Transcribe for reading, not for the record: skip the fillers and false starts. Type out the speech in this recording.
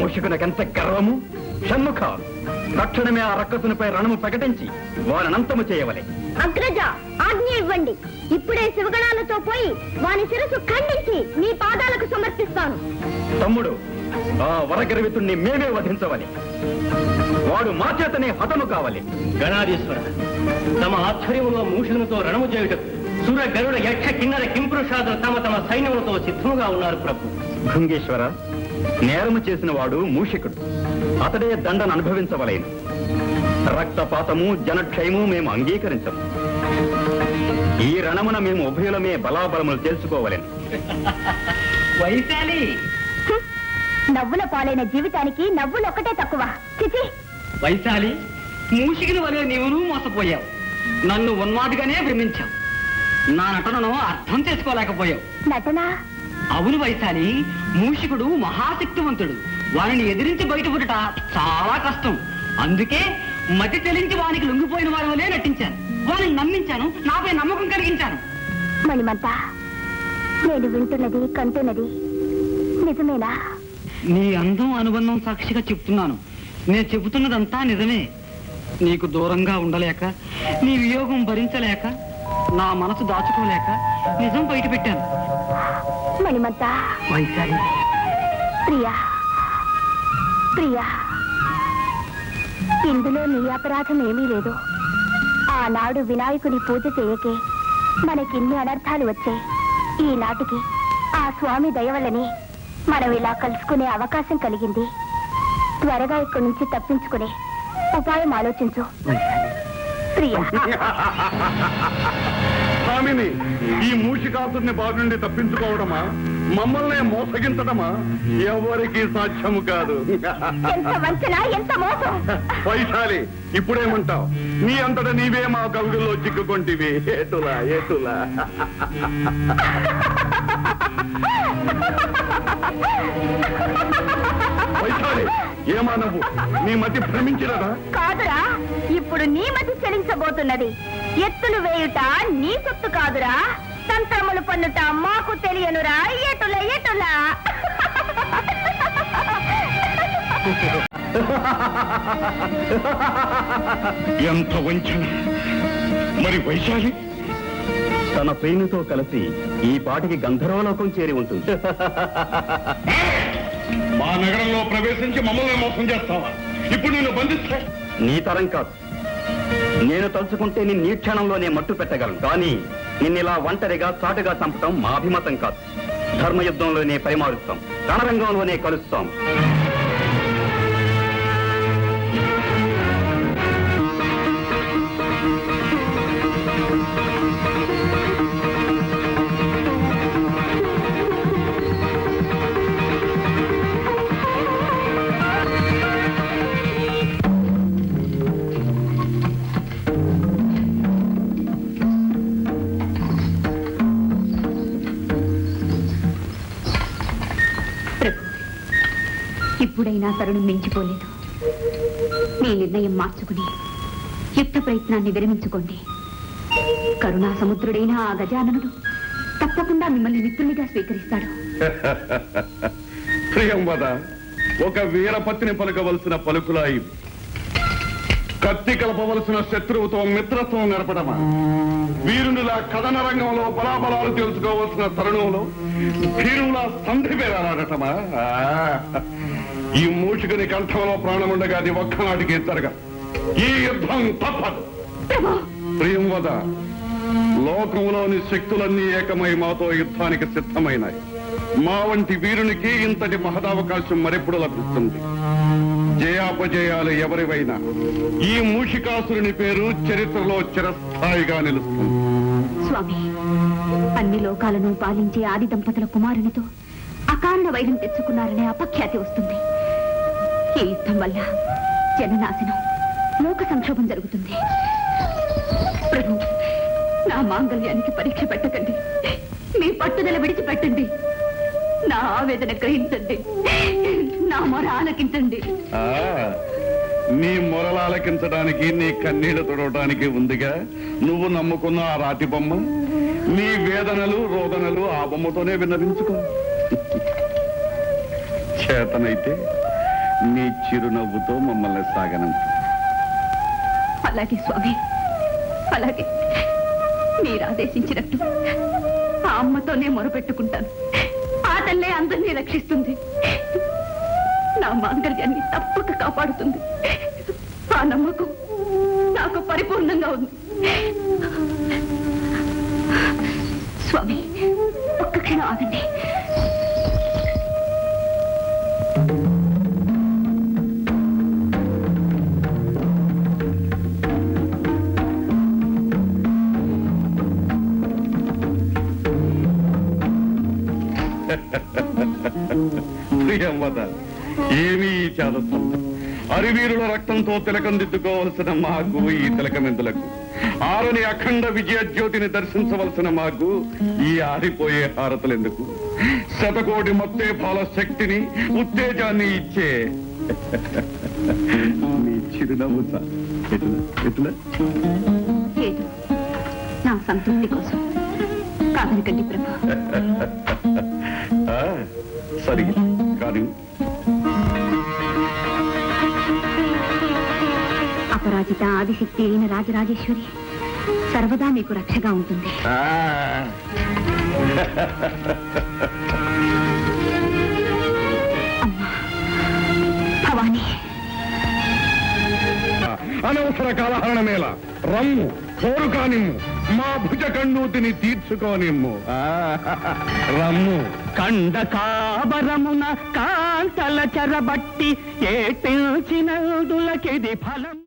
మూషికునకెంత గర్వము! షణ్ముఖ, తక్షణమే ఆ రక్కసునిపై రణము ప్రకటించి వారినంతము చేయవలే. అగ్రజ, ఆజ్ఞ ఇవ్వండి. ఇప్పుడే శివగణాలతో పోయి వాని శిరస్సు ఖండించి మీ పాదాలకు సమర్పిస్తాను. తమ్ముడు, ఆ వరగర్వితుణ్ణి మేమే వధించవాలి. వాడు మా చేతనే హతము కావాలి. గణాధీశ్వర, తమ ఆధ్వర్యంలో మూషులతో రణము చేయుటకు సుర గరుడ యక్ష కిన్నర కింపురుషాదులు తమ తమ సైన్యములతో సిద్ధముగా ఉన్నారు ప్రభు. భృంగేశ్వర, నేరము చేసిన వాడు మూషికుడు. అతడే దండను అనుభవించవలేను. రక్తపాతము జనక్షయము మేము అంగీకరించము. ఈ రణమున మేము ఉభయులమే బలాబలములు తెలుసుకోవలేను. వైశాలి, నవ్వుల పాలైన జీవితానికి నవ్వులు ఒక్కటే తక్కువ. చిచి, వైశాలి, మూషికిని వలె నీవును మోసపోయావు. నన్ను ఉన్మాదిగానే భ్రమించావు. నా నటనను అర్థం చేసుకోలేకపోయావు. నటన? అవును వైశాలి, మూషికుడు మహాశక్తివంతుడు. వారిని ఎదిరించి బయటపడుట చాలా కష్టం. అందుకే మతి చెలించి వానికి లొంగిపోయిన వారి వలే నటించాను. వారిని నమ్మించాను, నాపై నమ్మకం కలిగించాను. మణిమంత, నేను వింటున్నది కంటున్నది నిజమేనా? నీ అందం అనుబంధం సాక్షిగా చెప్తున్నాను. నేను చెబుతున్నదంతా నిజమే. నీకు దూరంగా ఉండలేక, నీ వియోగం భరించలేక, నా మనసు దాచుకోలేక నిజం బయట పెట్టాను. మణిమంత, వైశాలి, ప్రియా ప్రియా, ఇందులో నీ అపరాధం ఏమీ లేదు. ఆనాడు వినాయకుని పూజ చేయకే మనకిన్ని అనర్థాలు వచ్చాయి. ఈనాటికి ఆ స్వామి దయవల్లని మనం ఇలా కలుసుకునే అవకాశం కలిగింది. త్వరగా ఇక్కడి నుంచి తప్పించుకునే ఉపాయం ఆలోచించు ప్రియా. స్వామిని, ఈ మూషికాసుని బాధ నుండి తప్పించుకోవడమా, మమ్మల్ని మోసగించడమా ఎవరికి సాధ్యము కాదు. ఎంత వంచన, ఎంత మోసం! వైశాలి, ఇప్పుడేమంటావు? నీ అంతటా నీవే మా కవిగుల్లో చిక్కుకొంటివి. ఏటులా ఏటులా. వైశాలి, ఏమా నువ్వు? నీ మతి భ్రమించినదా? కాదురా, ఇప్పుడు నీ మతి చెలించబోతున్నది. ఎత్తులు వేయుట నీ సొత్తు కాదురా, తంత్రములు పన్నుట మాకు తెలియనురా. ఎటుల ఎటుల. ఎంత వంచన! మరి వైశాలి తన ప్రేమితో కలిసి ఈ పాటికి గంధర్వలోకం చేరి ఉంటుంది. మా నగరంలో ప్రవేశించి మమ్మల్ని మోసం చేస్తావా? ఇప్పుడు నిన్ను బంధిస్తా. నీ తరం కాదు. నేను తలుచుకుంటే నిన్ను ఈ క్షణంలోనే మట్టు పెట్టగలను. కానీ నిన్నిలా ఒంటరిగా చాటుగా చంపటం మా అభిమతం కాదు. ధర్మయుద్ధంలోనే పరిమారుస్తాం, రణరంగంలోనే కలుస్తాం. ఇప్పుడైనా తరుణం మించిపోలేదు. మీ నిర్ణయం మార్చుకుని యుద్ధ ప్రయత్నాన్ని విరమించుకోండి. కరుణా సముద్రుడైన ఆ గజాననుడు తప్పకుండా మిమ్మల్ని మిత్రునిగా స్వీకరిస్తాడు. ప్రియంవద, ఒక వీరపత్తిని పలకవలసిన పలుకులా ఇవి. కత్తి కలపవలసిన శత్రువుతో మిత్రత్వం నడపడమా? వీరునిలా కథన రంగంలో బలాబలాలు తెలుసుకోవలసిన తరుణంలో వీరులా సంధి పేరాడటమా? ఈ మూషికుని కంఠంలో ప్రాణముండగా అది ఒక్కనాటికి జరగ. ఈ యుద్ధం తప్పదు. ప్రియంవద, లోకంలోని శక్తులన్నీ ఏకమై మాతో యుద్ధానికి సిద్ధమైనాయి. మా వంటి వీరునికి ఇంతటి మహదావకాశం మరెప్పుడు లభిస్తుంది. జయాపజయాలు ఎవరివైనా ఈ మూషికాసురుని పేరు చరిత్రలో చిరస్థాయిగా నిలుస్తుంది. స్వామి, అన్ని లోకాలను పాలించే ఆది దంపతుల కుమారునితో అకారణ వైరం తెచ్చుకున్నారనే అపఖ్యాతి వస్తుంది. ఈ యుద్ధం వల్ల జననాశనం, లోక సంక్షోభం జరుగుతుంది. ప్రభు, నా మాంగళ్యానికి పరీక్ష పెట్టకండి. మీ పట్టుదల విడిచిపెట్టండి. నా ఆవేదన గ్రహించండి. నా మొర ఆలకించండి. నీ మొరలు ఆలకించడానికి, నీ కన్నీళ్లు తుడవడానికి ఉందిగా నువ్వు నమ్ముకున్న ఆ రాతి బొమ్మ. నీ వేదనలు రోదనలు ఆ బొమ్మతోనే విన్నవించుకో. చేతనైతే నీ చిరునవ్వుతో మమ్మల్ని సాగనంపు. అలాగే స్వామి, అలాగే మీరు ఆదేశించినట్టు ఆ అమ్మతోనే మొరపెట్టుకుంటాను. ఆ తల్లే అందరినీ రక్షిస్తుంది, నా మాంగళ్యాన్ని తప్పక కాపాడుతుంది. ఆ నమ్మకం నాకు పరిపూర్ణంగా ఉంది. స్వామి, ఒక్క క్షణం ఆగండి. ప్రియంవద, ఏమీ ఈ చాదస్తం. అరివీరుల రక్తంతో తిలకం దిద్దుకోవలసిన మాకు ఈ తిలకమెందులకు? ఆరని అఖండ విజయ జ్యోతిని దర్శించవలసిన మాకు ఈ ఆరిపోయే హారతులెందుకు? శతకోటి మత్తే ఫల శక్తిని, ఉత్తేజాన్ని ఇచ్చే నీ చిరునవ్వు సార్. ఎట్లా లేదు, నా సంతృప్తి కోసం కాదనకండి ప్రభు. సరి కానీ అపరాజిత ఆదిశక్తి అయిన రాజరాజేశ్వరి సర్వదా మీకు రక్షగా ఉంటుంది. అమ్మా భవానీ, అనవసర కాలహరణమేళ రమ్ము కోరు కానిమ్ము, మా భుజ కన్నూతిని తీర్చుకోనిమ్ము. రమ్ము. కండ కాబరమున కాంతల చెరబట్టి ఏటిల్చినందులకిది ఫలం.